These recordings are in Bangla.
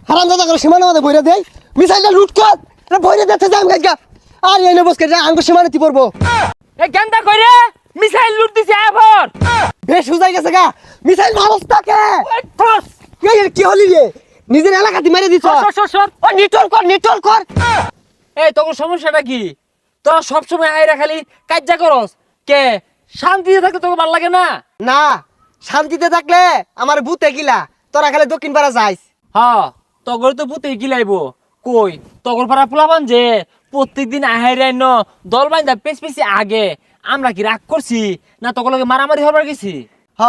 হারামজাদা করে সীমানা মধ্যে বইরে দেয় মিসাইলটা লুট কর বইরে দিতে যাম গাইগা আর এনে বসকে যা আঙ্গ সীমানা তি পড়বো এ গেন্দা কইরে মিসাইল লুট দিছে এবার বেশ হুজাই গেছে গা মিসাইল মারস তাকে কি হলি রে নিজের এলাকাতে মেরে দিছ সর ও নিটল কর এই তোর সমস্যাটা কি তোরা সব সময় আইরা খালি কাজ্জা করস কে শান্তিতে থাকতে তোকে ভালো লাগে না না শান্তিতে থাকলে আমার ভূতে গিলা তোরা খালি দক্ষিণ পাড়া যাইস হ্যাঁ তগর তো পুতে গিলাইবো কই তগর পাড়া পোলাবান যে প্রত্যেকদিন আহাইরাই ন দল বাইন্দা পেছি আগে আমরা কি রাগ করছি না তগর লগে মারামারি হবার গেছি হ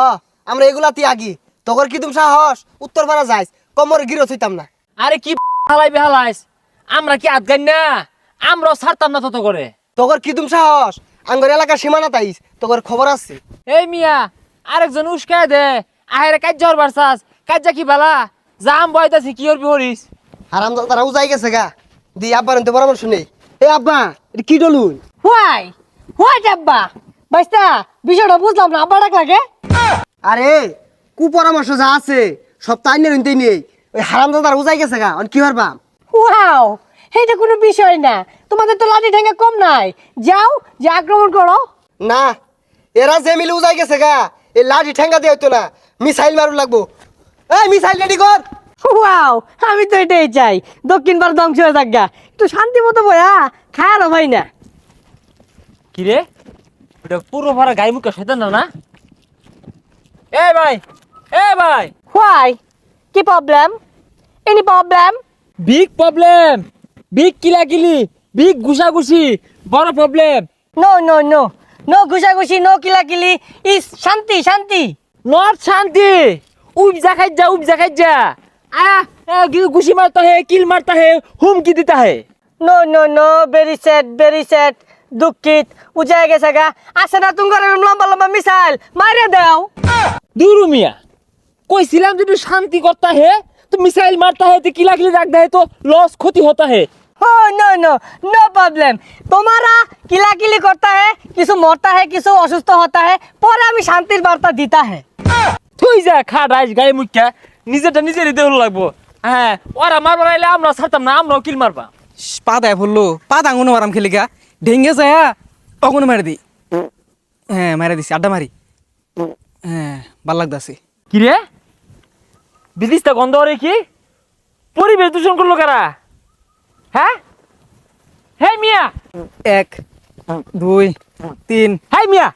আমরা এগুলাতে আগি তোর কি তুমি সাহস উত্তর পাড়া যাইস কমর গিরো হইতাম না আরে কি হালাইস আমরা কি আদগাই না আমরাও ছাড়তাম না তত করে তোর কি তুমি সাহস আঙ্গর এলাকার সীমানা তাইস তোর খবর আছে এই মিয়া আরেকজন উস্কায় দে আহেরে কাজ্জা হরবার চাস কাজ্জা কি বালা জাম বয়তাছি কি হরবি হরিস হারাম তারা উজাই গেছে গা দি আব্বার তো পরামর্শ নেই এ আব্বা এটা কি ডলুন হোয়াই আব্বা বাইস্তা বিষয়টা বুঝলাম না আব্বা ডাক লাগে আরে কু পরামর্শ যা আছে সব তাই নিয়ে নেই ওই হারাম দাদার উজাই গেছে গা কি হারবা ওয়াও এটা কোনো বিষয় না তোমাদের তো লাঠি ঠেঙ্গা কম নাই যাও যে আক্রমণ করো না এরা যে মিলে উজাই গেছে গা এই লাঠি ঠেঙ্গা দিয়ে হইতো না মিসাইল মারু লাগবো এই মিসাইল রেডি কর ওয়াও আমি তো এটাই চাই দক্ষিণ ভারত ধ্বংস হয়ে থাক গা একটু শান্তি মতো বয়া খায়ারও ভাই না কি রে ওটা পুরো ভরা গায়ে মুখে শয়তান না এ ভাই হোয়াই কি প্রবলেম এনি প্রবলেম বিগ কিলাকিলি বিগ ঘুষাঘুষি বড় প্রবলেম নো ঘুষাঘুষি নো কিলাকিলি ইস শান্তি নট শান্তি উপজা খাইজা ঘুষি মারতা হে কিল মারতা হে হুমকি দিতা হে নো ভেরি স্যাড দুঃখিত উজায় গেছে গা আসে না তুঙ্গর লম্বা মিসাইল মারিয়ে দাও দুরু মিয়া কইছিলাম যদি শান্তি করতা হে তো মিসাইল মারতা হে তো কিলাকিলি রাখতা হে তো লস ক্ষতি হতা হে नो प्रॉब्लम तुम्हारा किलाकिली करता है किसी मरता है किसी असुस्थ होता है पर हमें शांतिर वार्ता देता है তুই যা খাড়াইস গায়ে মুখা নিজেরই দেহ লাগবো হ্যাঁ ওরা মারবার আইলে আমরা ছাড়তাম না আমরাও কিল মারবা পা দেয় বললো পা দাঙ্গুনো মারাম খেলিকা ঢেঙ্গে যায় তখন মেরে দি হ্যাঁ মেরে দিছি আড্ডা মারি হ্যাঁ ভাল লাগতাছে কি রে বিদিশটা গন্ধ রে কি পরিবেশ দূষণ করলো কারা হ্যাঁ মিয়া 1 2 3 মিয়া